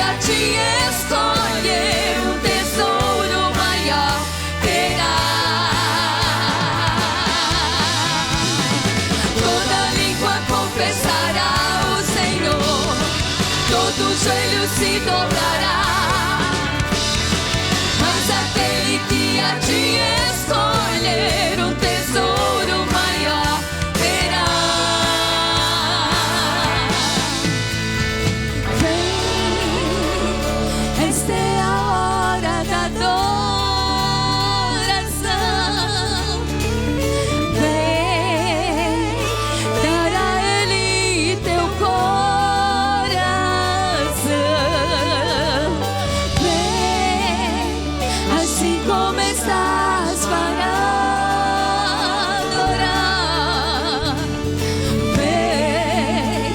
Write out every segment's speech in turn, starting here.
dia te escolher, um tesouro maior terá. Toda língua confessará o Senhor, todo joelho se dobrará. Mas aquele que a te escolher, um tesouro maior terá. Vem, esta é a hora da adoração. Vem, dar a Ele teu coração. Vem, assim como estás para adorar. Vem,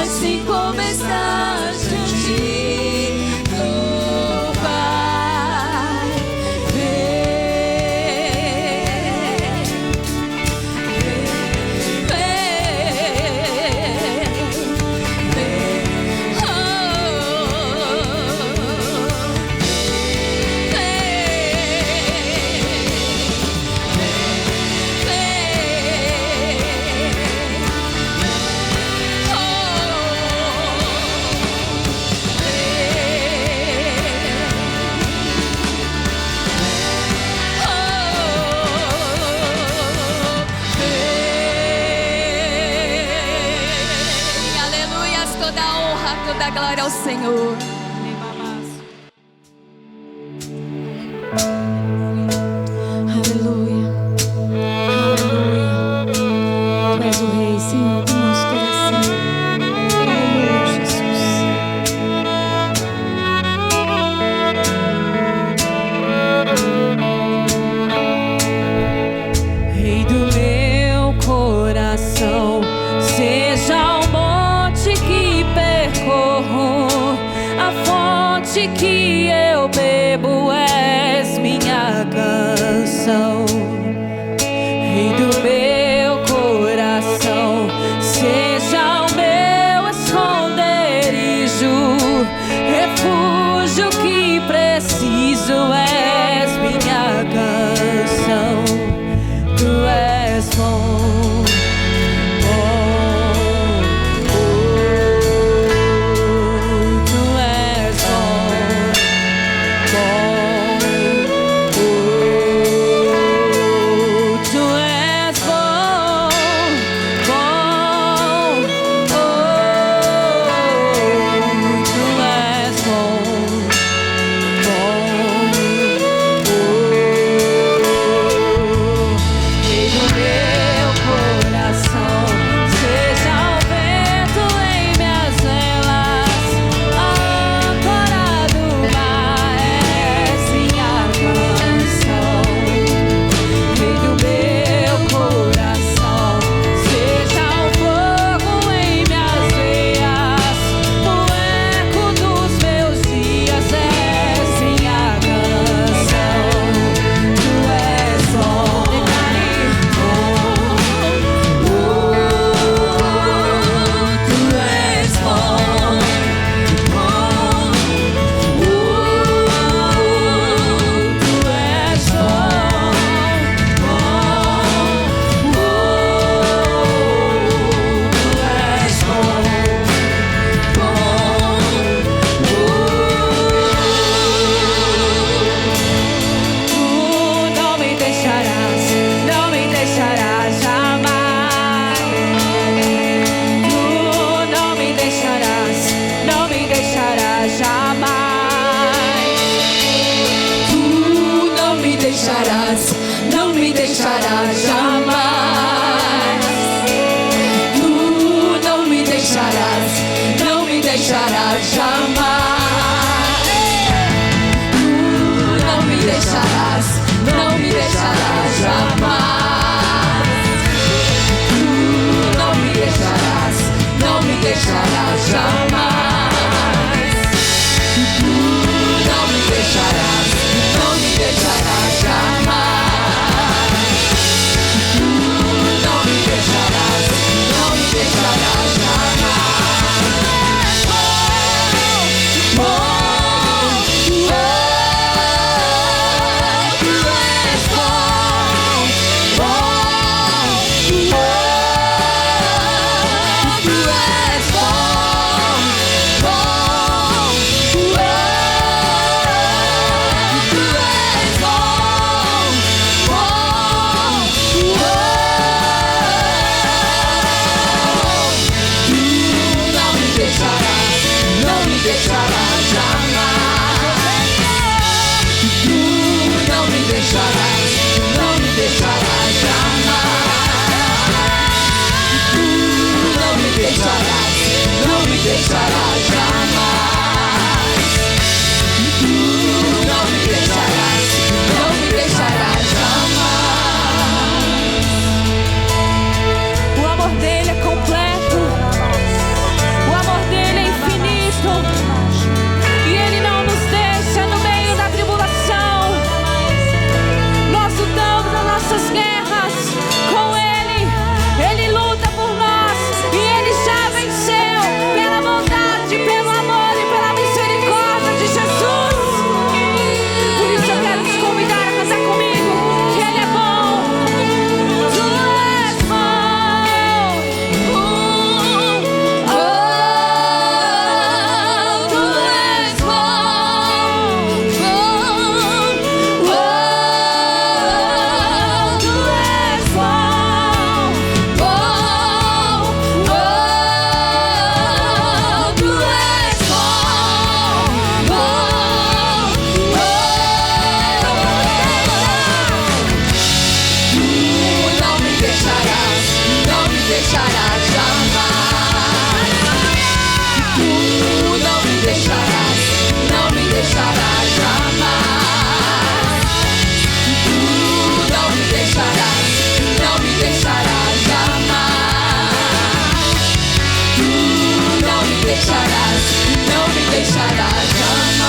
assim como estás diante do Pai. Aleluias, toda a honra, toda a glória ao Senhor. Aleluia, aleluia. Tu és o Rei, Senhor, do nosso coração. Aleluia, Jesus. Rei do meu coração, seja o monte que percorro, a fonte que eu bebo, és minha canção. Rei do meu coração, seja o meu esconderijo, refúgio que preciso, és minha canção. Tu és bom, bom, tu és bom, bom, tu és bom, bom, tu és bom, Rei do meu coração, seja o vento em minhas velas, a âncora do mar, és minha canção. Rei do meu coração, seja o fogo em minhas veias, o eco dos meus dias, és minha canção. Tu és bom, tu és bom, tu és Tu não me deixarás, não me deixarás jamais. Tu não me deixarás, não me deixarás jamais. Tu não me deixarás, não me deixarás jamais. Tu não me deixarás, não me deixarás jamais. Tu não me deixarás, não me deixarás jamais. Tu não me deixarás, não me deixarás jamais. Tu não me deixarás, não me deixarás jamais. deixarás, não me deixarás jamais. Tu não me deixarás, não me deixarás jamais. Tu não me deixarás, não me deixarás jamais. O amor dele é completo, o amor dele é infinito, e ele não nos deixa no meio da tribulação. Nós lutamos as nossas guerras com ele, ele luta por nós e ele já venceu pela bondade, pelo amor e pela misericórdia de Jesus. Por isso eu quero te convidar a cantar comigo, que ele é bom. Tu és bom. Oh, tu és bom. Oh, tu és bom. Tu és Tu não me deixarás, não me deixarás jamais. Tu não me deixarás, não me deixarás jamais. Tu não me deixarás, não me deixarás jamais. Tu não me deixarás, não me deixarás jamais.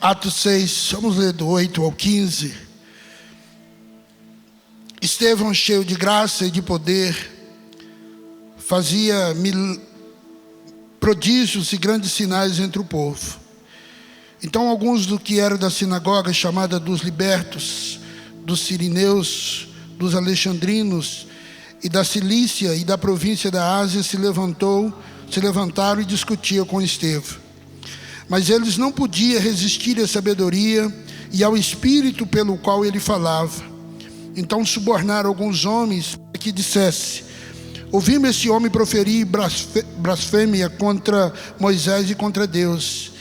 Atos 6, vamos ler do 8 ao 15. Estevão, cheio de graça e de poder, fazia prodígios e grandes sinais entre o povo. Então alguns do que eram da sinagoga chamada dos libertos, dos sirineus, dos alexandrinos e da Cilícia e da província da Ásia se levantaram e discutiam com Estevão. Mas eles não podiam resistir à sabedoria e ao espírito pelo qual ele falava. Então subornaram alguns homens para que dissesse: ouvimos esse homem proferir blasfêmia contra Moisés e contra Deus,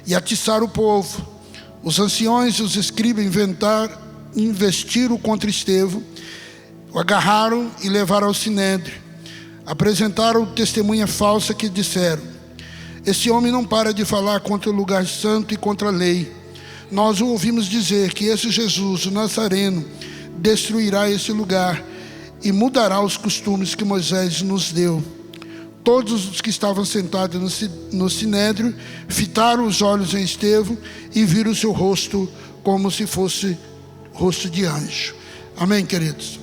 e atiçaram o povo. Os anciões e os escribas investiram contra Estevão, o agarraram e levaram ao sinédrio. Apresentaram testemunha falsa que disseram: esse homem não para de falar contra o lugar santo e contra a lei. Nós o ouvimos dizer que esse Jesus, o Nazareno, destruirá esse lugar e mudará os costumes que Moisés nos deu. Todos os que estavam sentados no sinédrio fitaram os olhos em Estevão e viram o seu rosto como se fosse rosto de anjo. Amém, queridos?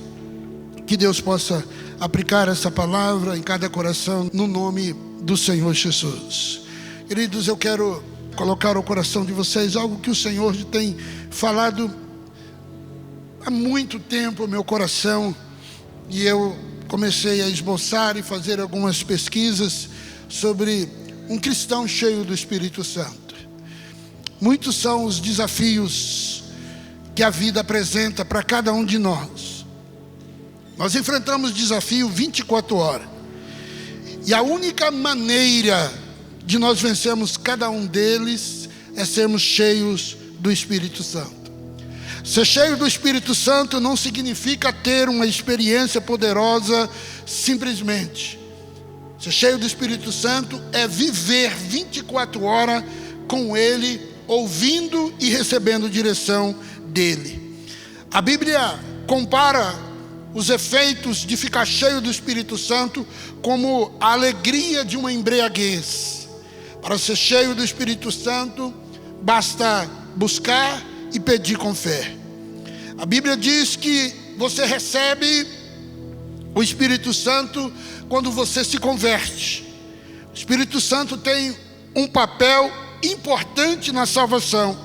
Que Deus possa aplicar essa palavra em cada coração, no nome do Senhor Jesus. Queridos, eu quero colocar ao coração de vocês algo que o Senhor tem falado há muito tempo no meu coração, e eu comecei a esboçar e fazer algumas pesquisas sobre um cristão cheio do Espírito Santo. Muitos são os desafios que a vida apresenta para cada um de nós. Nós enfrentamos desafio 24 horas. E a única maneira de nós vencermos cada um deles é sermos cheios do Espírito Santo. Ser cheio do Espírito Santo não significa ter uma experiência poderosa simplesmente. Ser cheio do Espírito Santo é viver 24 horas com Ele, ouvindo e recebendo direção dEle. A Bíblia compara os efeitos de ficar cheio do Espírito Santo como a alegria de uma embriaguez. Para ser cheio do Espírito Santo, basta buscar e pedir com fé. A Bíblia diz que você recebe o Espírito Santo quando você se converte. O Espírito Santo tem um papel importante na salvação,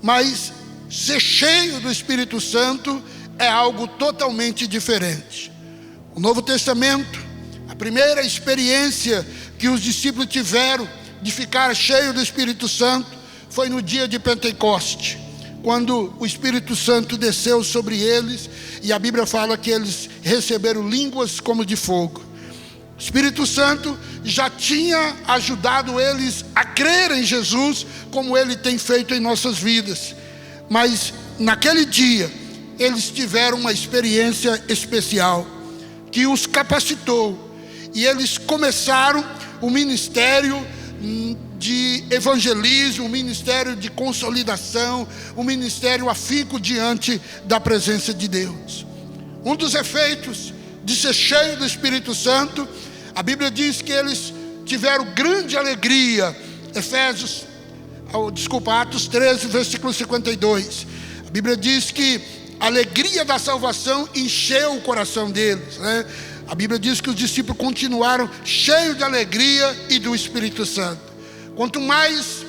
mas ser cheio do Espírito Santo é algo totalmente diferente. O Novo Testamento, a primeira experiência que os discípulos tiveram de ficar cheio do Espírito Santo foi no dia de Pentecoste, quando o Espírito Santo desceu sobre eles, e a Bíblia fala que eles receberam línguas como de fogo. O Espírito Santo já tinha ajudado eles a crer em Jesus, como Ele tem feito em nossas vidas. Mas naquele dia, eles tiveram uma experiência especial, que os capacitou. E eles começaram o ministério de evangelismo, o ministério de consolidação, o ministério afinco diante da presença de Deus. Um dos efeitos de ser cheio do Espírito Santo, a Bíblia diz que eles tiveram grande alegria. Atos 13, versículo 52. A Bíblia diz que a alegria da salvação encheu o coração deles, né? A Bíblia diz que os discípulos continuaram cheios de alegria e do Espírito Santo. Quanto mais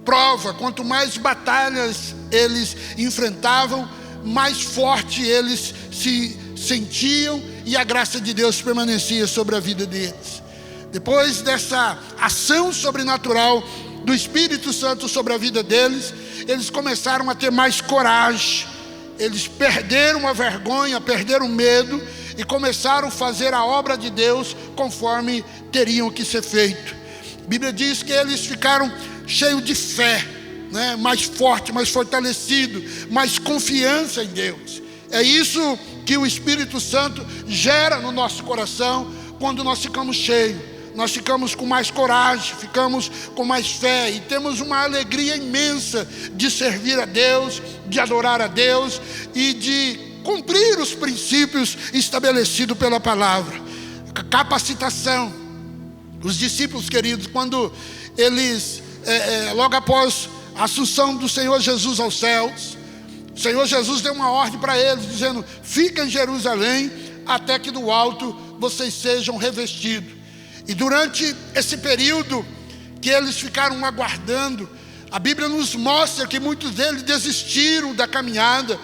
prova, quanto mais batalhas eles enfrentavam, mais forte eles se sentiam, e a graça de Deus permanecia sobre a vida deles. Depois dessa ação sobrenatural do Espírito Santo sobre a vida deles, eles começaram a ter mais coragem. Eles perderam a vergonha, perderam o medo e começaram a fazer a obra de Deus conforme teriam que ser feito. A Bíblia diz que eles ficaram cheios de fé, né? Mais forte, mais fortalecido, mais confiança em Deus. É isso que o Espírito Santo gera no nosso coração quando nós ficamos cheios. Nós ficamos com mais coragem, ficamos com mais fé e temos uma alegria imensa de servir a Deus, de adorar a Deus e de cumprir os princípios estabelecidos pela palavra. Capacitação. Os discípulos, queridos, quando eles, logo após a assunção do Senhor Jesus aos céus, o Senhor Jesus deu uma ordem para eles, dizendo: fiquem em Jerusalém até que do alto vocês sejam revestidos. E durante esse período que eles ficaram aguardando, a Bíblia nos mostra que muitos deles desistiram da caminhada.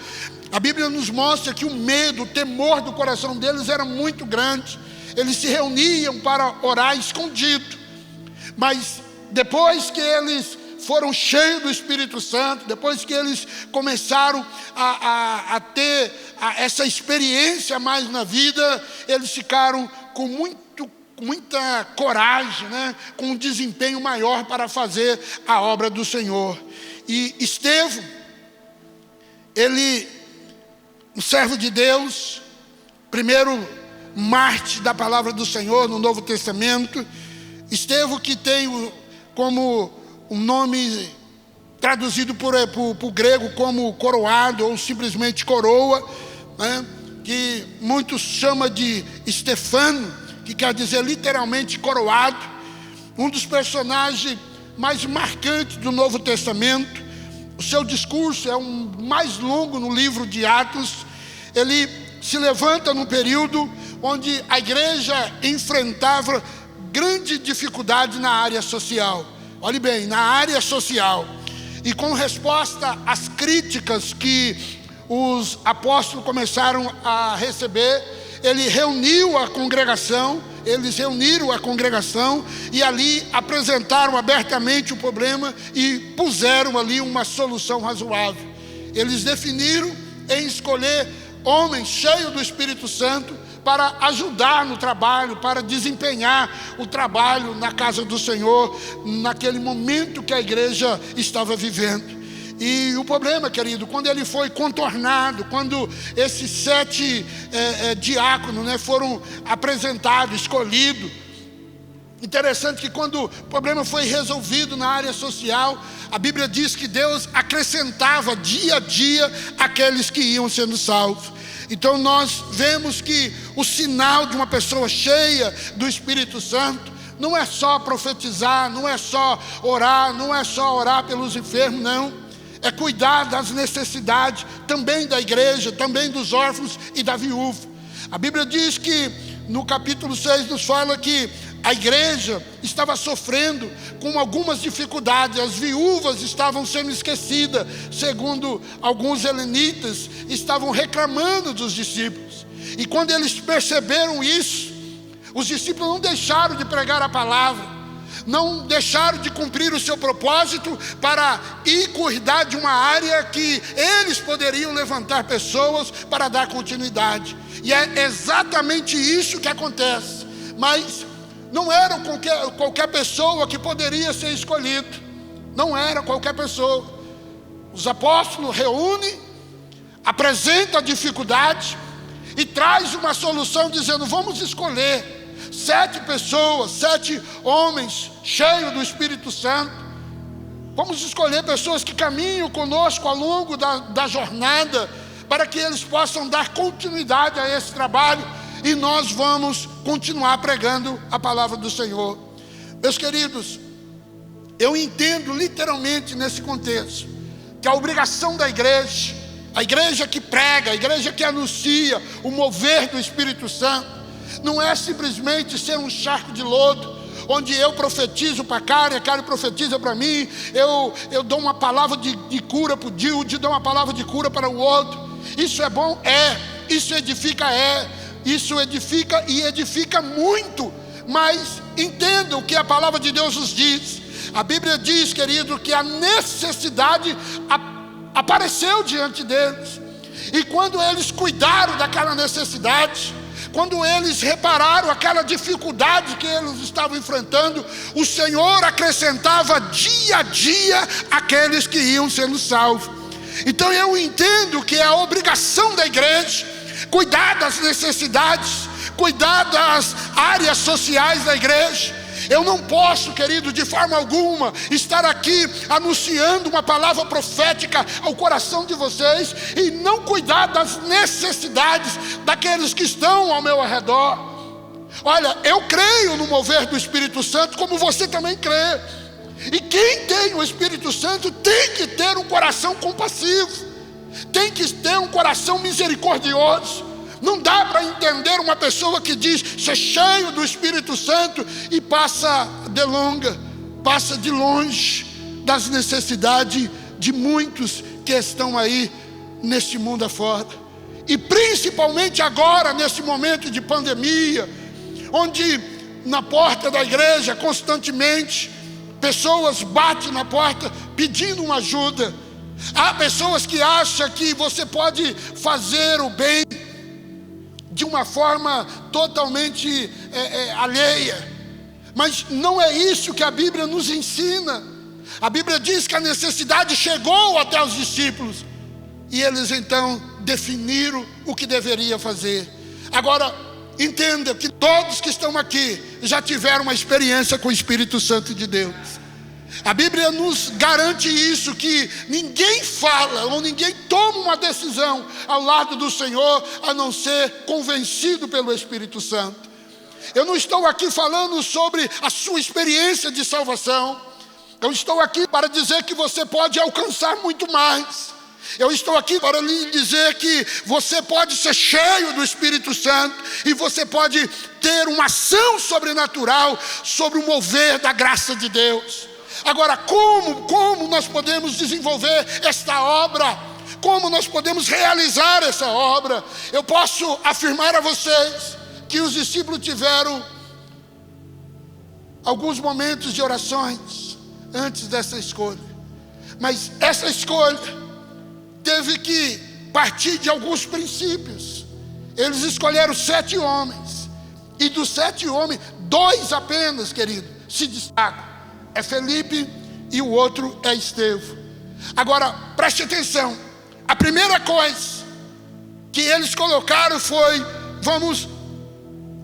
A Bíblia nos mostra que o medo, o temor do coração deles era muito grande. Eles se reuniam para orar escondido. Mas depois que eles foram cheios do Espírito Santo, depois que eles começaram a ter essa experiência mais na vida, eles ficaram com muita coragem, né? Com um desempenho maior para fazer a obra do Senhor. E Estevão, ele, um servo de Deus, primeiro mártir da palavra do Senhor no Novo Testamento. Estevão, que tem como um nome traduzido por grego como coroado ou simplesmente coroa, né? Que muitos chamam de Estefano, que quer dizer literalmente coroado. Um dos personagens mais marcantes do Novo Testamento. O seu discurso é o mais longo no livro de Atos. Ele se levanta num período onde a igreja enfrentava grande dificuldade na área social. Olhe bem, na área social. E com resposta às críticas que os apóstolos começaram a receber, eles reuniram a congregação e ali apresentaram abertamente o problema e puseram ali uma solução razoável. Eles definiram em escolher homens cheios do Espírito Santo para ajudar no trabalho, para desempenhar o trabalho na casa do Senhor, naquele momento que a igreja estava vivendo. E o problema, querido, quando ele foi contornado, quando esses 7 diáconos, né, foram apresentados, escolhidos, interessante que quando o problema foi resolvido na área social, a Bíblia diz que Deus acrescentava dia a dia aqueles que iam sendo salvos. Então nós vemos que o sinal de uma pessoa cheia do Espírito Santo não é só profetizar, não é só orar pelos enfermos, não. É cuidar das necessidades também da igreja, também dos órfãos e da viúva. A Bíblia diz que no capítulo 6 nos fala que a igreja estava sofrendo com algumas dificuldades. As viúvas estavam sendo esquecidas, segundo alguns helenitas, estavam reclamando dos discípulos. E quando eles perceberam isso, os discípulos não deixaram de pregar a palavra, não deixaram de cumprir o seu propósito para ir cuidar de uma área que eles poderiam levantar pessoas para dar continuidade. E é exatamente isso que acontece. Mas não era qualquer pessoa que poderia ser escolhido. Não era qualquer pessoa. Os apóstolos reúnem, apresentam a dificuldade e traz uma solução dizendo: vamos escolher 7 pessoas, 7 homens cheios do Espírito Santo. Vamos escolher pessoas que caminham conosco ao longo da jornada, para que eles possam dar continuidade a esse trabalho, e nós vamos continuar pregando a palavra do Senhor. Meus queridos, eu entendo literalmente nesse contexto que a obrigação da igreja, a igreja que prega, a igreja que anuncia o mover do Espírito Santo, não é simplesmente ser um charco de lodo, onde eu profetizo para a Karen profetiza para mim, eu dou uma palavra de cura para o Dilde, dou uma palavra de cura para o outro. Isso é bom? É. Isso edifica? É. Isso edifica e edifica muito. Mas entenda o que a palavra de Deus nos diz. A Bíblia diz, querido, que a necessidade apareceu diante deles. E quando eles cuidaram daquela necessidade, quando eles repararam aquela dificuldade que eles estavam enfrentando, o Senhor acrescentava dia a dia aqueles que iam sendo salvos. Então eu entendo que é a obrigação da igreja cuidar das necessidades, cuidar das áreas sociais da igreja. Eu não posso, querido, de forma alguma estar aqui anunciando uma palavra profética ao coração de vocês e não cuidar das necessidades daqueles que estão ao meu redor. Olha, eu creio no mover do Espírito Santo, como você também crê. E quem tem o Espírito Santo tem que ter um coração compassivo, tem que ter um coração misericordioso. Não dá para entender uma pessoa que diz ser cheio do Espírito Santo e passa de longe das necessidades de muitos que estão aí neste mundo afora. E principalmente agora, nesse momento de pandemia, onde na porta da igreja constantemente pessoas batem na porta pedindo uma ajuda. Há pessoas que acham que você pode fazer o bem de uma forma totalmente alheia. Mas não é isso que a Bíblia nos ensina. A Bíblia diz que a necessidade chegou até os discípulos, e eles então definiram o que deveria fazer. Agora, entenda que todos que estão aqui já tiveram uma experiência com o Espírito Santo de Deus. A Bíblia nos garante isso, que ninguém fala ou ninguém toma uma decisão ao lado do Senhor a não ser convencido pelo Espírito Santo. Eu não estou aqui falando sobre a sua experiência de salvação. Eu estou aqui para dizer que você pode alcançar muito mais. Eu estou aqui para lhe dizer que você pode ser cheio do Espírito Santo e você pode ter uma ação sobrenatural sobre o mover da graça de Deus. Agora, como nós podemos desenvolver esta obra? Como nós podemos realizar essa obra? Eu posso afirmar a vocês que os discípulos tiveram alguns momentos de orações antes dessa escolha. Mas essa escolha teve que partir de alguns princípios. Eles escolheram 7 homens. E dos 7 homens, 2 apenas, querido, se destacam. É Felipe e o outro é Estevão. Agora, preste atenção. A primeira coisa que eles colocaram foi: vamos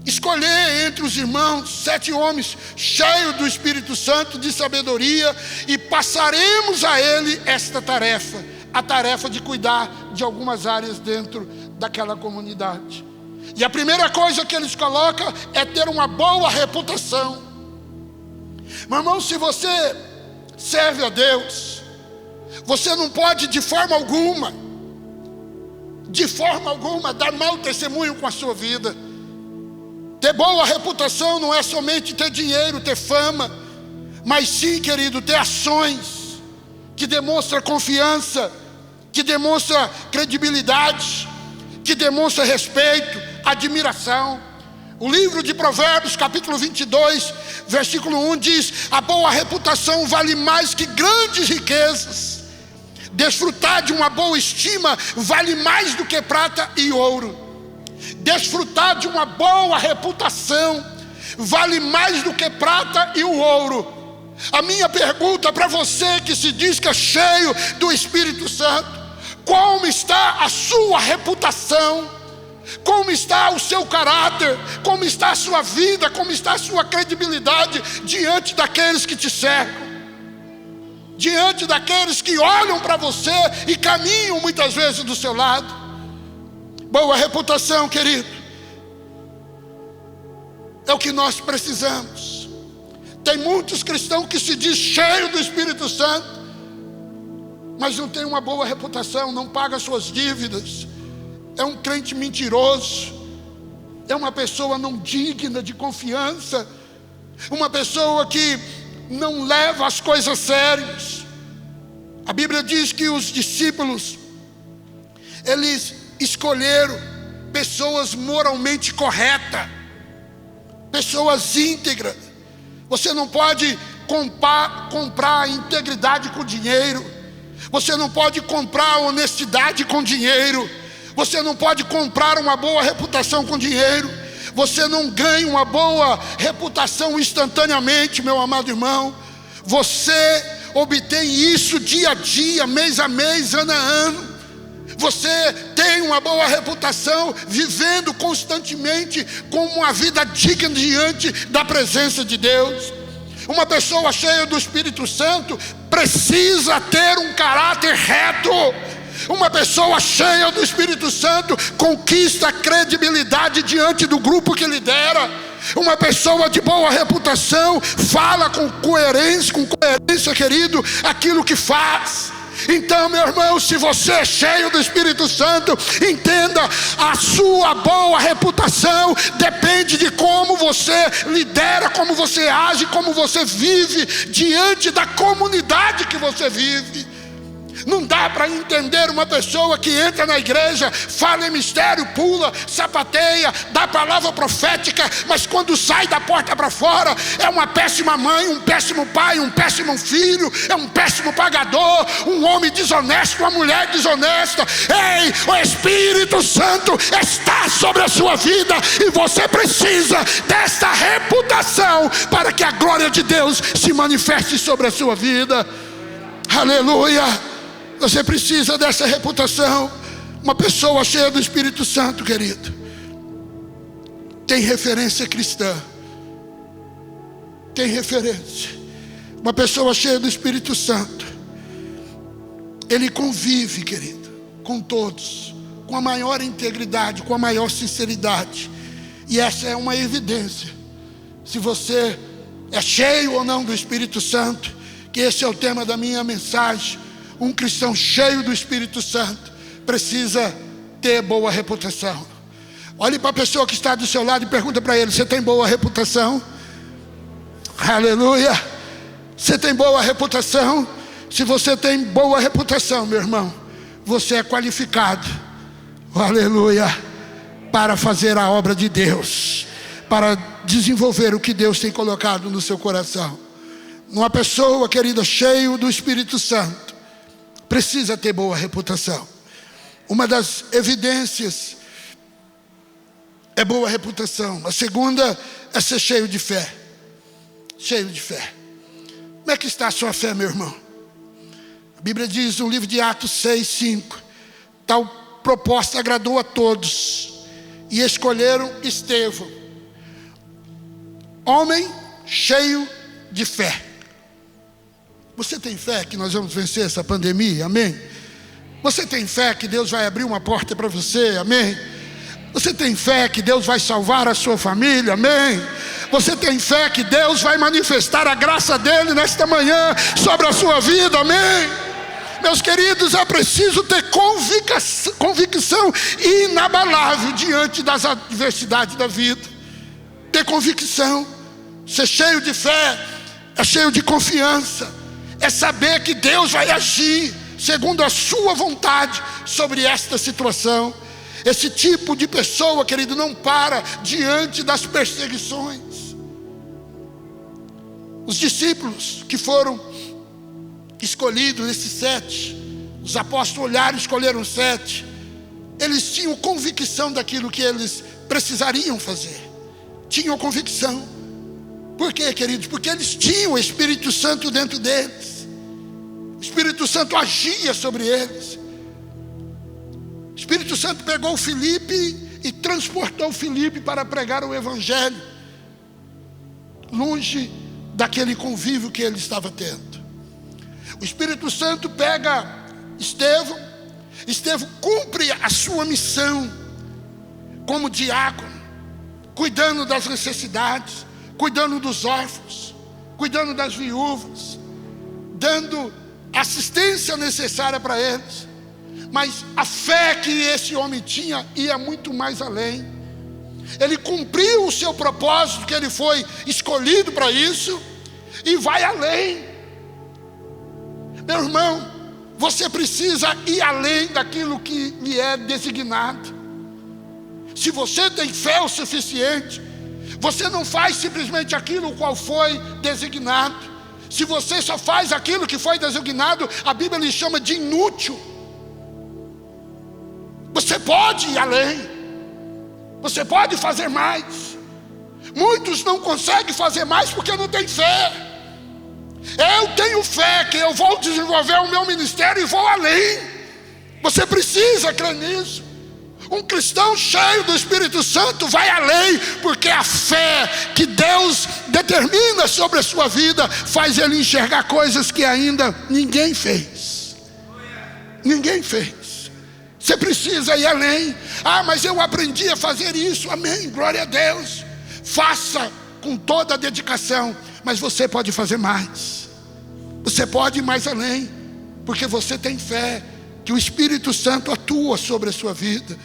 escolher entre os irmãos 7 homens cheios do Espírito Santo, de sabedoria, e passaremos a ele esta tarefa, a tarefa de cuidar de algumas áreas dentro daquela comunidade. E a primeira coisa que eles colocam é ter uma boa reputação. Meu irmão, se você serve a Deus, você não pode de forma alguma dar mau testemunho com a sua vida. Ter boa reputação não é somente ter dinheiro, ter fama, mas sim, querido, ter ações que demonstram confiança, que demonstram credibilidade, que demonstram respeito, admiração. O livro de Provérbios, capítulo 22, versículo 1 diz: a boa reputação vale mais que grandes riquezas. Desfrutar de uma boa estima vale mais do que prata e ouro. Desfrutar de uma boa reputação vale mais do que prata e o ouro. A minha pergunta para você que se diz que é cheio do Espírito Santo: como está a sua reputação? Como está o seu caráter? Como está a sua vida? Como está a sua credibilidade diante daqueles que te cercam? Diante daqueles que olham para você e caminham muitas vezes do seu lado? Boa reputação, querido, é o que nós precisamos. Tem muitos cristãos que se diz cheio do Espírito Santo, mas não tem uma boa reputação, não paga suas dívidas, é um crente mentiroso, é uma pessoa não digna de confiança, uma pessoa que não leva as coisas sérias. A Bíblia diz que os discípulos, eles escolheram pessoas moralmente corretas, pessoas íntegras. Você não pode comprar a integridade com dinheiro. Você não pode comprar a honestidade com dinheiro. Você não pode comprar uma boa reputação com dinheiro. Você não ganha uma boa reputação instantaneamente, meu amado irmão. Você obtém isso dia a dia, mês a mês, ano a ano. Você tem uma boa reputação vivendo constantemente com uma vida digna diante da presença de Deus. Uma pessoa cheia do Espírito Santo precisa ter um caráter reto. Uma pessoa cheia do Espírito Santo conquista credibilidade diante do grupo que lidera. Uma pessoa de boa reputação fala com coerência, querido, aquilo que faz. Então, meu irmão, se você é cheio do Espírito Santo, entenda, a sua boa reputação depende de como você lidera, como você age, como você vive diante da comunidade que você vive. Não dá para entender uma pessoa que entra na igreja, fala em mistério, pula, sapateia, dá palavra profética, mas quando sai da porta para fora é uma péssima mãe, um péssimo pai, um péssimo filho, é um péssimo pagador, um homem desonesto, uma mulher desonesta. Ei, o Espírito Santo está sobre a sua vida e você precisa desta reputação para que a glória de Deus se manifeste sobre a sua vida. Aleluia! Você precisa dessa reputação. Uma pessoa cheia do Espírito Santo, querido, tem referência cristã. Tem referência. Uma pessoa cheia do Espírito Santo, ele convive, querido, com todos, com a maior integridade, com a maior sinceridade. E essa é uma evidência, se você é cheio ou não do Espírito Santo, que esse é o tema da minha mensagem. Um cristão cheio do Espírito Santo precisa ter boa reputação. Olhe para a pessoa que está do seu lado e pergunta para ele: você tem boa reputação? Aleluia! Você tem boa reputação? Se você tem boa reputação, meu irmão, você é qualificado, aleluia, para fazer a obra de Deus, para desenvolver o que Deus tem colocado no seu coração. Uma pessoa, querida, cheia do Espírito Santo precisa ter boa reputação. Uma das evidências é boa reputação. A segunda é ser cheio de fé. Cheio de fé. Como é que está a sua fé, meu irmão? A Bíblia diz no livro de Atos 6:5: tal proposta agradou a todos e escolheram Estevão, homem cheio de fé. Você tem fé que nós vamos vencer essa pandemia? Amém? Você tem fé que Deus vai abrir uma porta para você? Amém? Você tem fé que Deus vai salvar a sua família? Amém? Você tem fé que Deus vai manifestar a graça dele nesta manhã sobre a sua vida? Amém? Meus queridos, é preciso ter convicção inabalável diante das adversidades da vida. ter convicção. Ser cheio de fé é cheio de confiança, é saber que Deus vai agir segundo a sua vontade sobre esta situação. Esse tipo de pessoa, querido, não para diante das perseguições. Os discípulos que foram escolhidos, esses 7, os apóstolos olharam e escolheram 7. Eles tinham convicção daquilo que eles precisariam fazer. Tinham convicção. Por quê, queridos? Porque eles tinham o Espírito Santo dentro deles. O Espírito Santo agia sobre eles. O Espírito Santo pegou Filipe e transportou Filipe para pregar o Evangelho, longe daquele convívio que ele estava tendo. O Espírito Santo pega Estevão. Estevão cumpre a sua missão como diácono, cuidando das necessidades, cuidando dos órfãos, cuidando das viúvas, dando assistência necessária para eles. Mas a fé que esse homem tinha ia muito mais além. Ele cumpriu o seu propósito, que ele foi escolhido para isso, e vai além. Meu irmão, você precisa ir além daquilo que lhe é designado. Se você tem fé o suficiente, você não faz simplesmente aquilo qual foi designado. Se você só faz aquilo que foi designado, a Bíblia lhe chama de inútil. Você pode ir além, você pode fazer mais. Muitos não conseguem fazer mais porque não têm fé. Eu tenho fé que eu vou desenvolver o meu ministério e vou além. Você precisa crer nisso. Um cristão cheio do Espírito Santo vai além, porque a fé que Deus determina sobre a sua vida faz ele enxergar coisas que ainda ninguém fez. Ninguém fez. Você precisa ir além. Ah, mas eu aprendi a fazer isso. Amém, glória a Deus. Faça com toda a dedicação, mas você pode fazer mais. Você pode ir mais além, porque você tem fé que o Espírito Santo atua sobre a sua vida.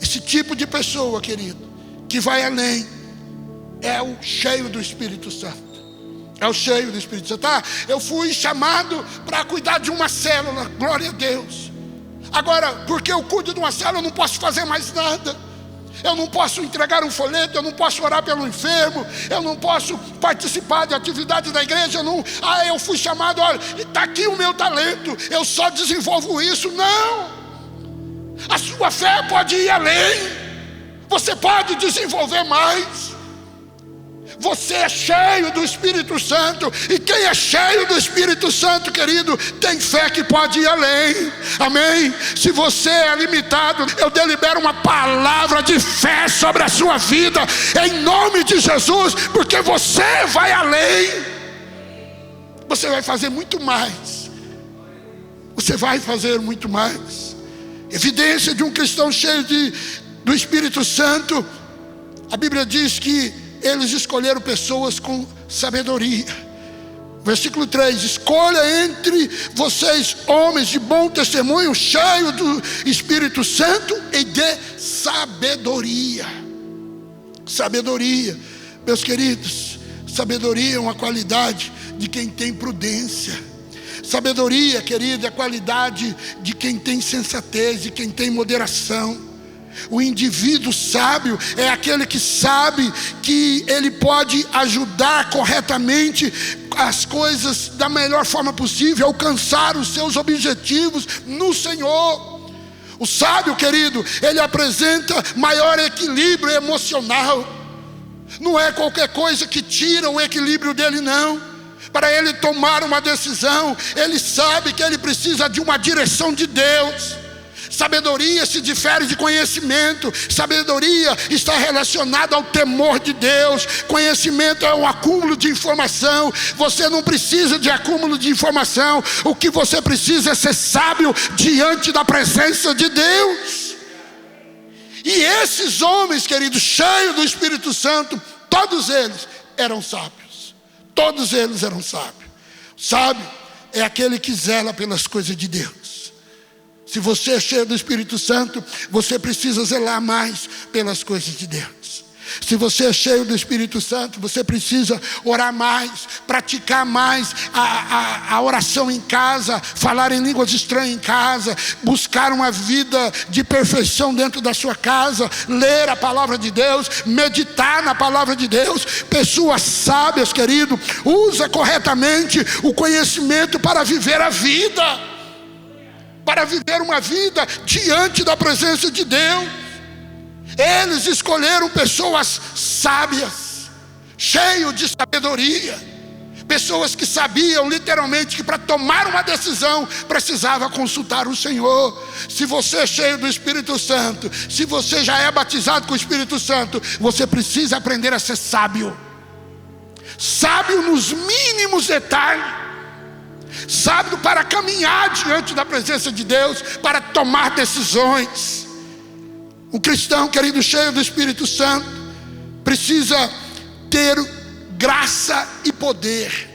Esse tipo de pessoa, querido, que vai além, é o cheio do Espírito Santo. É o cheio do Espírito Santo. Ah, eu fui chamado para cuidar de uma célula, glória a Deus. Agora, porque eu cuido de uma célula, eu não posso fazer mais nada. Eu não posso entregar um folheto, eu não posso orar pelo enfermo, eu não posso participar de atividades da igreja, eu fui chamado, olha, está aqui o meu talento, eu só desenvolvo isso. Não! A sua fé pode ir além, você pode desenvolver mais. Você é cheio do Espírito Santo, e quem é cheio do Espírito Santo, querido, tem fé que pode ir além. Amém? Se você é limitado, eu delibero uma palavra de fé sobre a sua vida, em nome de Jesus, porque você vai além. Você vai fazer muito mais. Você vai fazer muito mais. Evidência de um cristão cheio do Espírito Santo, a Bíblia diz que eles escolheram pessoas com sabedoria. Versículo 3: escolha entre vocês homens de bom testemunho, cheios do Espírito Santo e de sabedoria. Sabedoria, meus queridos, sabedoria é uma qualidade de quem tem prudência. Sabedoria, querido, é a qualidade de quem tem sensatez, de quem tem moderação. O indivíduo sábio é aquele que sabe que ele pode ajudar corretamente as coisas da melhor forma possível, alcançar os seus objetivos no Senhor. O sábio, querido, ele apresenta maior equilíbrio emocional. Não é qualquer coisa que tira o equilíbrio dele, não. Para ele tomar uma decisão, ele sabe que ele precisa de uma direção de Deus. Sabedoria se difere de conhecimento. Sabedoria está relacionada ao temor de Deus. Conhecimento é um acúmulo de informação. Você não precisa de acúmulo de informação. O que você precisa é ser sábio diante da presença de Deus. E esses homens, queridos, cheios do Espírito Santo, todos eles eram sábios. Todos eles eram sábios. Sábio é aquele que zela pelas coisas de Deus. Se você é cheio do Espírito Santo, você precisa zelar mais pelas coisas de Deus. Se você é cheio do Espírito Santo, você precisa orar mais, praticar mais a oração em casa, falar em línguas estranhas em casa, buscar uma vida de perfeição dentro da sua casa, ler a palavra de Deus, meditar na palavra de Deus. Pessoas sábias, querido, usa corretamente o conhecimento para viver a vida, para viver uma vida diante da presença de Deus. Eles escolheram pessoas sábias, cheios de sabedoria, pessoas que sabiam literalmente que para tomar uma decisão precisava consultar o Senhor. Se você é cheio do Espírito Santo, se você já é batizado com o Espírito Santo, você precisa aprender a ser sábio. Sábio nos mínimos detalhes, sábio para caminhar diante da presença de Deus, para tomar decisões. Um cristão, querido, cheio do Espírito Santo, precisa ter graça e poder.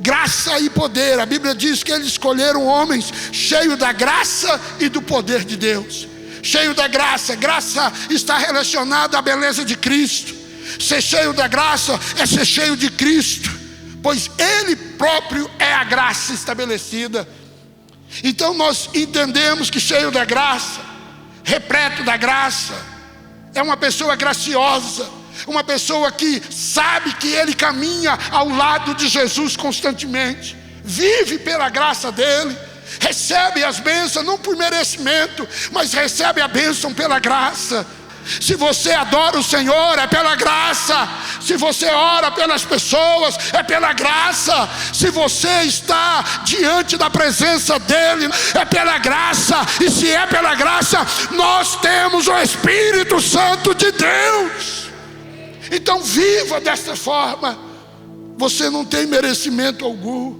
Graça e poder. A Bíblia diz que eles escolheram homens cheios da graça e do poder de Deus. Cheio da graça. Graça está relacionada à beleza de Cristo. Ser cheio da graça é ser cheio de Cristo, pois Ele próprio é a graça estabelecida. Então nós entendemos que cheio da graça, repleto da graça, é uma pessoa graciosa, uma pessoa que sabe que ele caminha ao lado de Jesus constantemente, vive pela graça dele, recebe as bênçãos não por merecimento, mas recebe a bênção pela graça. Se você adora o Senhor, é pela graça. Se você ora pelas pessoas, é pela graça. Se você está diante da presença dele, é pela graça. E se é pela graça, nós temos o Espírito Santo de Deus. Então viva desta forma. Você não tem merecimento algum,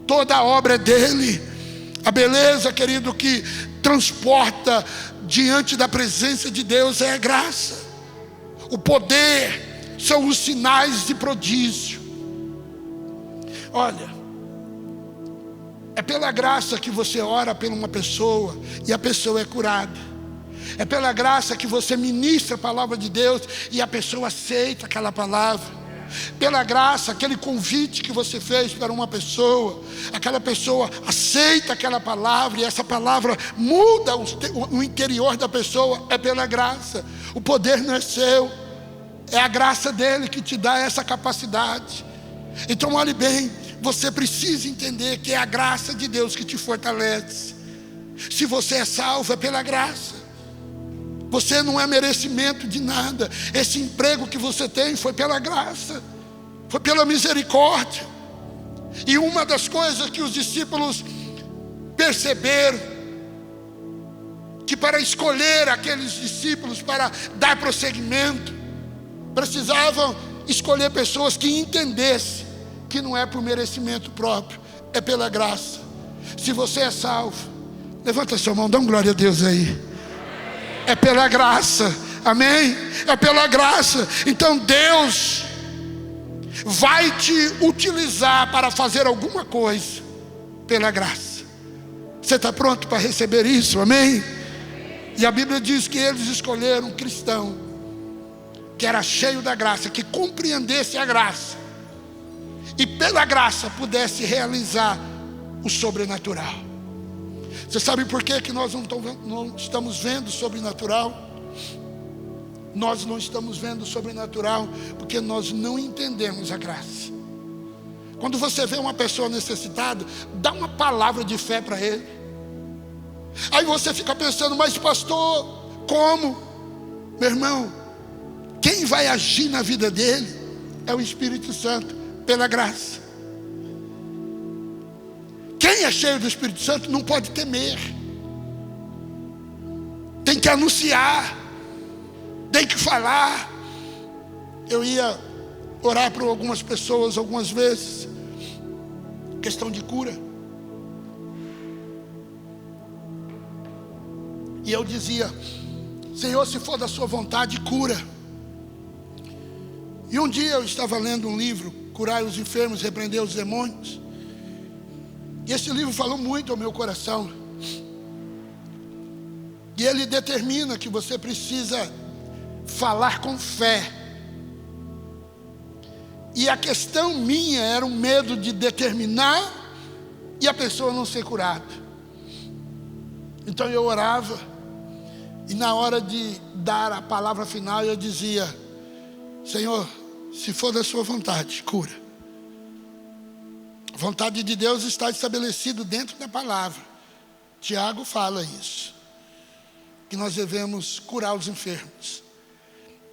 toda a obra é dele. A beleza, querido, que transporta diante da presença de Deus é a graça. O poder são os sinais de prodígio. Olha, é pela graça que você ora por uma pessoa e a pessoa é curada. É pela graça que você ministra a palavra de Deus e a pessoa aceita aquela palavra. Pela graça, aquele convite que você fez para uma pessoa, aquela pessoa aceita aquela palavra e essa palavra muda o interior da pessoa. É pela graça. O poder não é seu, é a graça dele que te dá essa capacidade. Então olhe bem, você precisa entender que é a graça de Deus que te fortalece. Se você é salvo, é pela graça. Você não é merecimento de nada. Esse emprego que você tem foi pela graça, foi pela misericórdia. E uma das coisas que os discípulos perceberam, que para escolher aqueles discípulos para dar prosseguimento, precisavam escolher pessoas que entendessem que não é por merecimento próprio, é pela graça. Se você é salvo, levanta sua mão, dá uma glória a Deus aí. É pela graça, amém? É pela graça. Então Deus vai te utilizar para fazer alguma coisa pela graça. Você está pronto para receber isso, amém? E a Bíblia diz que eles escolheram um cristão que era cheio da graça, que compreendesse a graça e pela graça pudesse realizar o sobrenatural. Você sabe por que nós não estamos vendo o sobrenatural? Nós não estamos vendo o sobrenatural porque nós não entendemos a graça. Quando você vê uma pessoa necessitada, dá uma palavra de fé para ele. Aí você fica pensando, mas pastor, como? Meu irmão, quem vai agir na vida dele é o Espírito Santo, pela graça. Quem é cheio do Espírito Santo não pode temer. Tem que anunciar, tem que falar. Eu ia orar para algumas pessoas algumas vezes, questão de cura. E eu dizia, Senhor, se for da sua vontade, cura. E um dia eu estava lendo um livro, Curar os Enfermos, Repreender os Demônios. E esse livro falou muito ao meu coração. E ele determina que você precisa falar com fé. E a questão minha era um medo de determinar e a pessoa não ser curada. Então eu orava, e na hora de dar a palavra final eu dizia: Senhor, se for da sua vontade, cura. A vontade de Deus está estabelecida dentro da palavra. Tiago fala isso, que nós devemos curar os enfermos.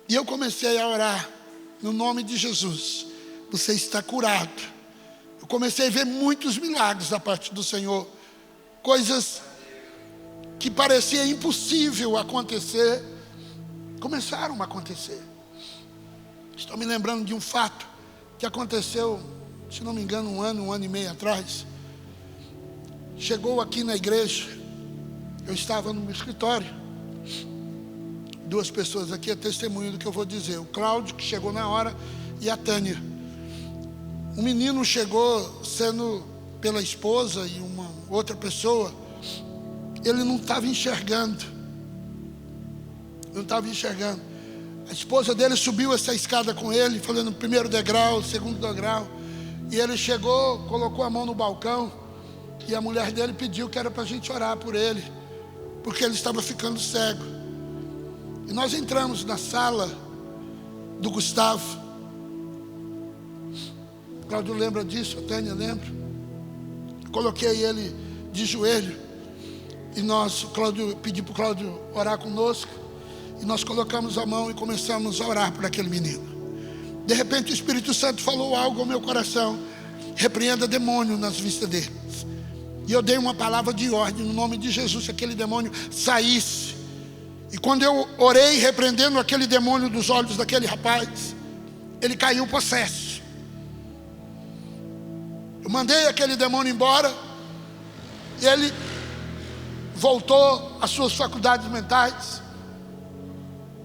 E eu comecei a orar no nome de Jesus. Você está curado. Eu comecei a ver muitos milagres da parte do Senhor. Coisas que parecia impossível acontecer, começaram a acontecer. Estou me lembrando de um fato que aconteceu, se não me engano, um ano e meio atrás. Chegou aqui na igreja, eu estava no meu escritório, duas pessoas aqui é testemunho do que eu vou dizer. O Cláudio, que chegou na hora, e a Tânia. Um menino chegou sendo pela esposa e uma outra pessoa. Ele não estava enxergando. A esposa dele subiu essa escada com ele, falando primeiro degrau, segundo degrau. E ele chegou, colocou a mão no balcão, e a mulher dele pediu que era para a gente orar por ele, porque ele estava ficando cego. E nós entramos na sala do Gustavo. O Cláudio lembra disso, a Tânia lembra. Coloquei ele de joelho, e pedi para o Cláudio orar conosco, e nós colocamos a mão e começamos a orar por aquele menino. De repente o Espírito Santo falou algo ao meu coração: repreenda demônio nas vistas dele. E eu dei uma palavra de ordem no nome de Jesus, que aquele demônio saísse. E quando eu orei repreendendo aquele demônio dos olhos daquele rapaz, ele caiu possesso. Eu mandei aquele demônio embora, e ele voltou às suas faculdades mentais.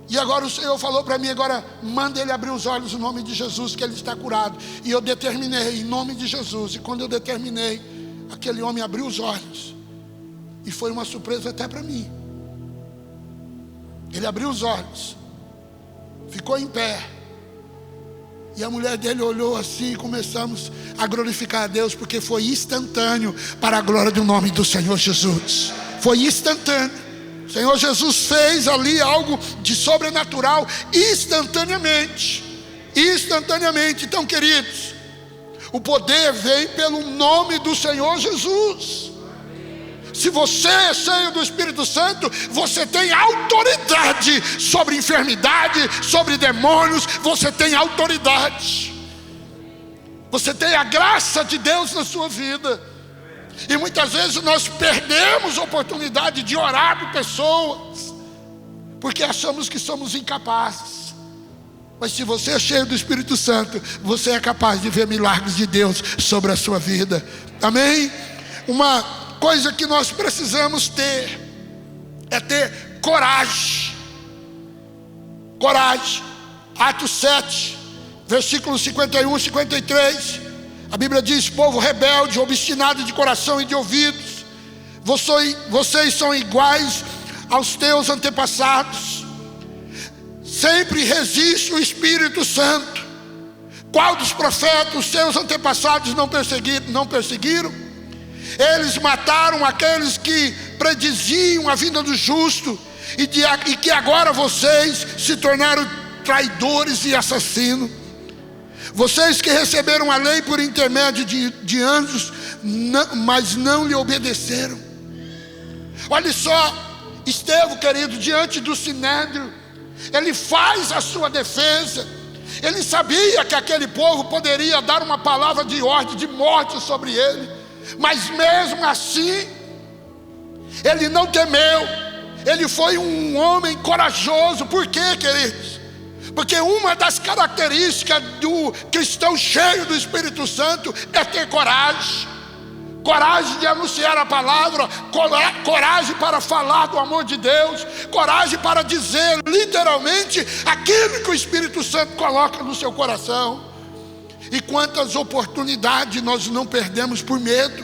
E agora o Senhor falou para mim: agora manda ele abrir os olhos no nome de Jesus, que ele está curado. E eu determinei em nome de Jesus. E quando eu determinei, aquele homem abriu os olhos, e foi uma surpresa até para mim. Ele abriu os olhos, ficou em pé, e a mulher dele olhou assim, e começamos a glorificar a Deus, porque foi instantâneo para a glória do nome do Senhor Jesus. Foi instantâneo. O Senhor Jesus fez ali algo de sobrenatural instantaneamente. Então, queridos, o poder vem pelo nome do Senhor Jesus. Se você é cheio do Espírito Santo, você tem autoridade sobre enfermidade, sobre demônios. Você tem autoridade. Você tem a graça de Deus na sua vida. E muitas vezes nós perdemos a oportunidade de orar por pessoas, porque achamos que somos incapazes. Mas se você é cheio do Espírito Santo, você é capaz de ver milagres de Deus sobre a sua vida. Amém? Uma coisa que nós precisamos ter é ter coragem. Coragem. Atos 7, versículos 51 e 53. A Bíblia diz: povo rebelde, obstinado de coração e de ouvidos, vocês são iguais aos teus antepassados. Sempre resiste o Espírito Santo. Qual dos profetas os seus antepassados não perseguiram? Eles mataram aqueles que prediziam a vinda do justo, e que agora vocês se tornaram traidores e assassinos. Vocês que receberam a lei por intermédio de anjos, mas não lhe obedeceram. Olha só, Estevão, querido, diante do Sinédrio, ele faz a sua defesa. Ele sabia que aquele povo poderia dar uma palavra de ordem, de morte sobre ele, mas mesmo assim, ele não temeu. Ele foi um homem corajoso. Por quê, queridos? Porque uma das características do cristão cheio do Espírito Santo é ter coragem. Coragem de anunciar a palavra, coragem para falar do amor de Deus, coragem para dizer literalmente aquilo que o Espírito Santo coloca no seu coração. E quantas oportunidades nós não perdemos por medo?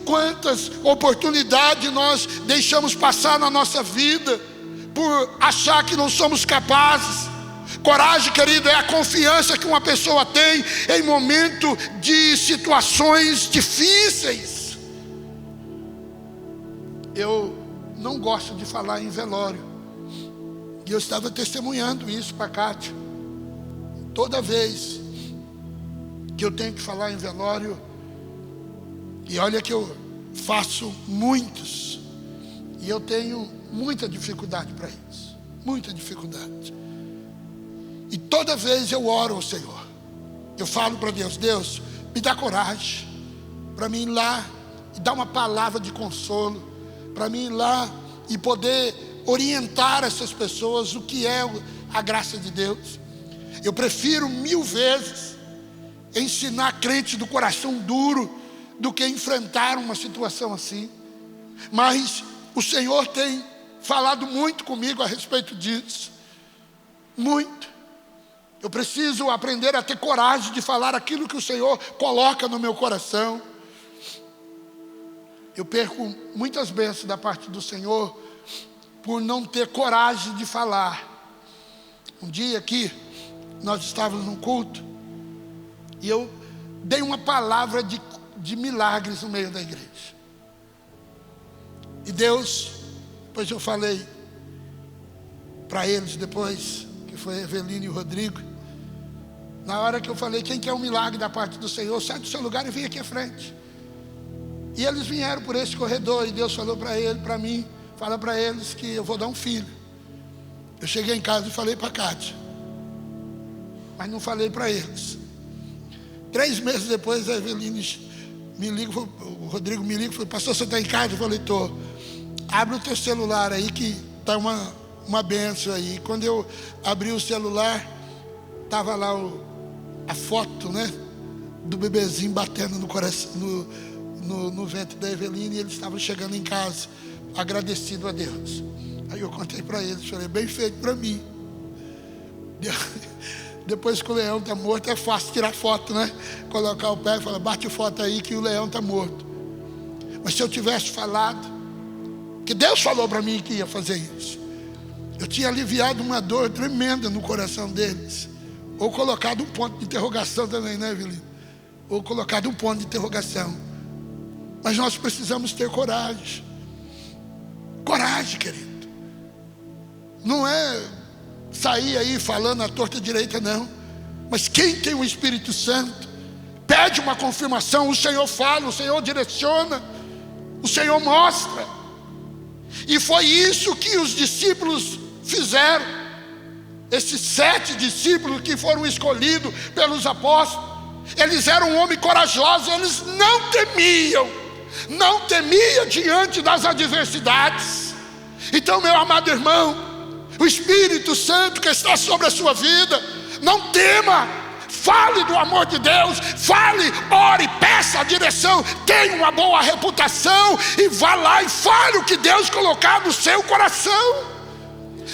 Quantas oportunidades nós deixamos passar na nossa vida por achar que não somos capazes. Coragem, querido, é a confiança que uma pessoa tem em momento de situações difíceis. Eu não gosto de falar em velório, e eu estava testemunhando isso para a Kátia. Toda vez que eu tenho que falar em velório, e olha que eu faço muitos, e eu tenho muita dificuldade para isso, muita dificuldade. E toda vez eu oro ao Senhor, eu falo para Deus: Deus, me dá coragem para mim ir lá e dar uma palavra de consolo, para mim ir lá e poder orientar essas pessoas o que é a graça de Deus. Eu prefiro 1000 vezes ensinar crente do coração duro do que enfrentar uma situação assim. Mas o Senhor tem falado muito comigo a respeito disso, muito. Eu preciso aprender a ter coragem de falar aquilo que o Senhor coloca no meu coração. Eu perco muitas bênçãos da parte do Senhor por não ter coragem de falar. Um dia aqui, nós estávamos num culto, e eu dei uma palavra de milagres no meio da igreja. E Deus, depois eu falei para eles, depois, que foi a Evelina e o Rodrigo, na hora que eu falei: quem quer um milagre da parte do Senhor, sai do seu lugar e vem aqui à frente. E eles vieram por esse corredor, e Deus falou para mim, fala para eles que eu vou dar um filho. Eu cheguei em casa e falei para a Kátia, mas não falei para eles. 3 meses depois, a Evelina me liga, o Rodrigo me liga e falou: pastor, você está em casa? Eu falei: estou. Abre o teu celular aí que está uma benção aí. Quando eu abri o celular, estava lá a foto, né, do bebezinho batendo no coração, no ventre da Evelina, e eles estavam chegando em casa, agradecido a Deus. Aí eu contei para eles, falei: bem feito para mim. Depois que o leão está morto, é fácil tirar foto, né? Colocar o pé e falar: bate foto aí que o leão está morto. Mas se eu tivesse falado, que Deus falou para mim que ia fazer isso, eu tinha aliviado uma dor tremenda no coração deles. Ou colocado um ponto de interrogação também, né, Evelina? Ou colocado um ponto de interrogação. Mas nós precisamos ter coragem. Coragem, querido. Não é sair aí falando à torta direita, não. Mas quem tem o Espírito Santo pede uma confirmação, o Senhor fala, o Senhor direciona, o Senhor mostra. E foi isso que os discípulos fizeram. Esses 7 discípulos que foram escolhidos pelos apóstolos, eles eram homens corajosos, eles não temiam diante das adversidades. Então, meu amado irmão, o Espírito Santo que está sobre a sua vida, não tema, fale do amor de Deus, fale, ore, peça a direção, tenha uma boa reputação e vá lá e fale o que Deus colocar no seu coração.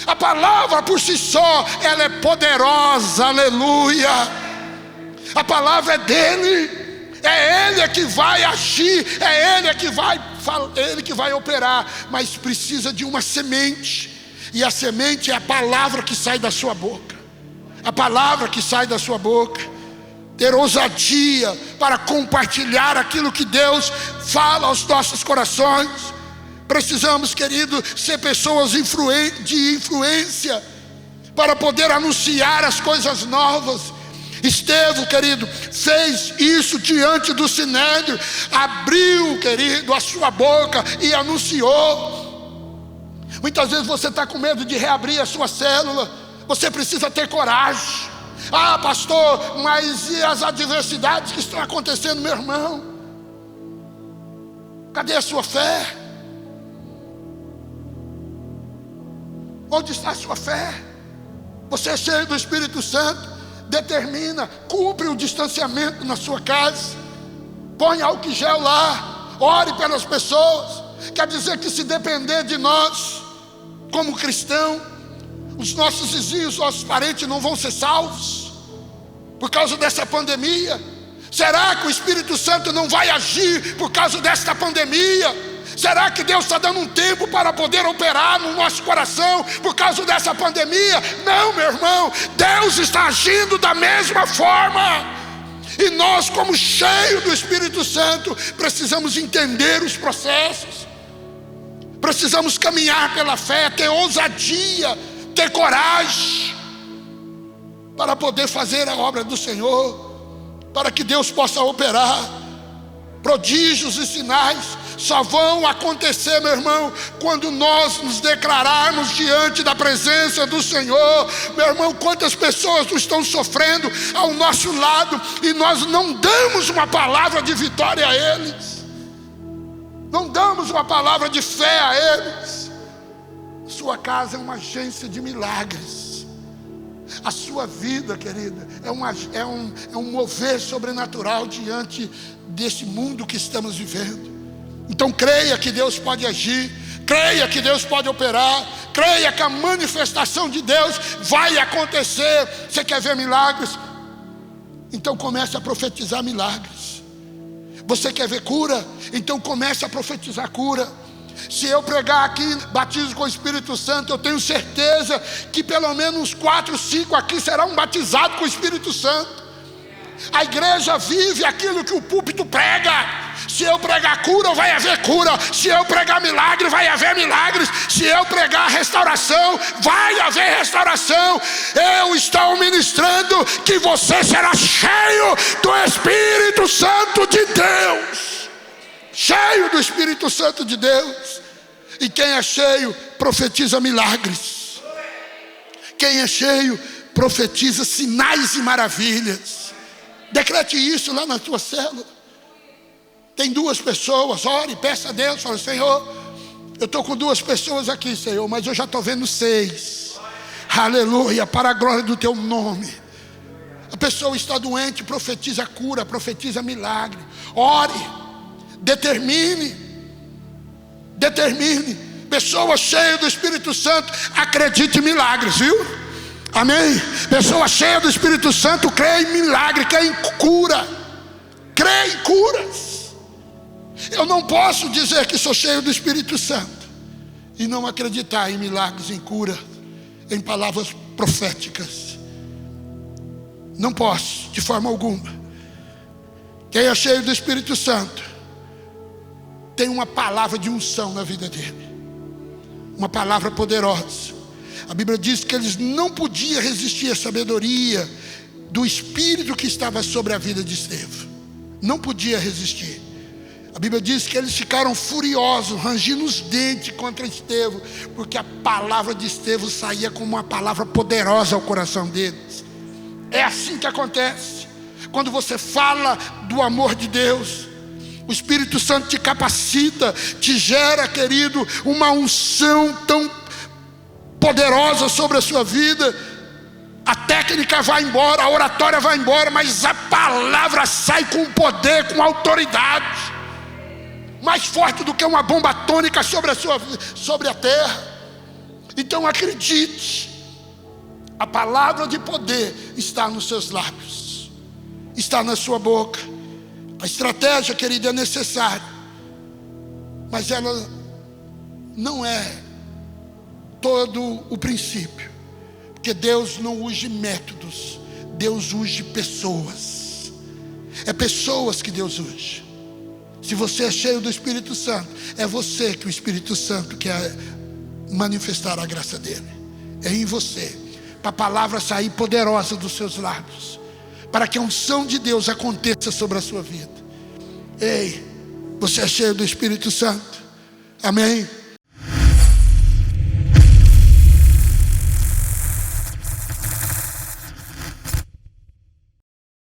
A palavra por si só, ela é poderosa, aleluia. A palavra é dele, é ele que vai agir, é ele que vai operar, mas precisa de uma semente, e a semente é a palavra que sai da sua boca. A palavra que sai da sua boca. Ter ousadia para compartilhar aquilo que Deus fala aos nossos corações. Precisamos, querido, ser pessoas de influência para poder anunciar as coisas novas. Estevão, querido, fez isso diante do Sinédrio, abriu, querido, a sua boca e anunciou. Muitas vezes você está com medo de reabrir a sua célula, você precisa ter coragem. Ah, pastor, mas e as adversidades que estão acontecendo, meu irmão? Cadê a sua fé? Onde está a sua fé? Você é cheio do Espírito Santo, determina, cumpre o distanciamento na sua casa, põe álcool em gel lá, ore pelas pessoas. Quer dizer que se depender de nós, como cristão, os nossos vizinhos, nossos parentes não vão ser salvos por causa dessa pandemia? Será que o Espírito Santo não vai agir por causa desta pandemia? Será que Deus está dando um tempo para poder operar no nosso coração por causa dessa pandemia? Não, meu irmão, Deus está agindo da mesma forma. E nós, como cheios do Espírito Santo, precisamos entender os processos. Precisamos caminhar pela fé, ter ousadia, ter coragem para poder fazer a obra do Senhor, para que Deus possa operar. Prodígios e sinais só vão acontecer, meu irmão, quando nós nos declararmos diante da presença do Senhor. Meu irmão, quantas pessoas estão sofrendo ao nosso lado e nós não damos uma palavra de vitória a eles, não damos uma palavra de fé a eles. Sua casa é uma agência de milagres. A sua vida, querida, é um mover sobrenatural diante desse mundo que estamos vivendo. Então creia que Deus pode agir, creia que Deus pode operar, creia que a manifestação de Deus vai acontecer. Você quer ver milagres? Então comece a profetizar milagres. Você quer ver cura? Então comece a profetizar cura. Se eu pregar aqui batismo com o Espírito Santo, eu tenho certeza que pelo menos 4, 5 aqui serão batizados com o Espírito Santo. A igreja vive aquilo que o púlpito prega. Se eu pregar cura, vai haver cura. Se eu pregar milagre, vai haver milagres. Se eu pregar restauração, vai haver restauração. Eu estou ministrando que você será cheio do Espírito Santo de Deus. Cheio do Espírito Santo de Deus. E quem é cheio, profetiza milagres. Quem é cheio, profetiza sinais e maravilhas. Decrete isso lá na tua célula. Tem 2 pessoas, ore, peça a Deus, fala: Senhor, eu estou com 2 pessoas aqui, Senhor, mas eu já estou vendo 6. Aleluia, para a glória do teu nome. A pessoa está doente, profetiza cura, profetiza milagre. Ore, determine. Pessoa cheia do Espírito Santo, acredite em milagres, viu? Amém? Pessoa cheia do Espírito Santo crê em milagre, crê em cura, crê em curas. Eu não posso dizer que sou cheio do Espírito Santo e não acreditar em milagres, em cura, em palavras proféticas. Não posso, de forma alguma. Quem é cheio do Espírito Santo tem uma palavra de unção na vida dele, uma palavra poderosa. A Bíblia diz que eles não podiam resistir à sabedoria do Espírito que estava sobre a vida de Estevão. Não podia resistir. A Bíblia diz que eles ficaram furiosos, rangindo os dentes contra Estevão, porque a palavra de Estevão saía como uma palavra poderosa ao coração deles. É assim que acontece. Quando você fala do amor de Deus, o Espírito Santo te capacita, te gera, querido, uma unção tão poderosa sobre a sua vida. A técnica vai embora, a oratória vai embora, mas a palavra sai com poder, com autoridade, mais forte do que uma bomba atômica sobre a terra. Então acredite, a palavra de poder está nos seus lábios, está na sua boca. A estratégia, querida, é necessária, mas ela não é todo o princípio, porque Deus não usa métodos, Deus usa pessoas. É pessoas que Deus usa. Se você é cheio do Espírito Santo, é você que o Espírito Santo quer manifestar a graça dele. É em você, para a palavra sair poderosa dos seus lábios, para que a unção de Deus aconteça sobre a sua vida. Ei, você é cheio do Espírito Santo? Amém?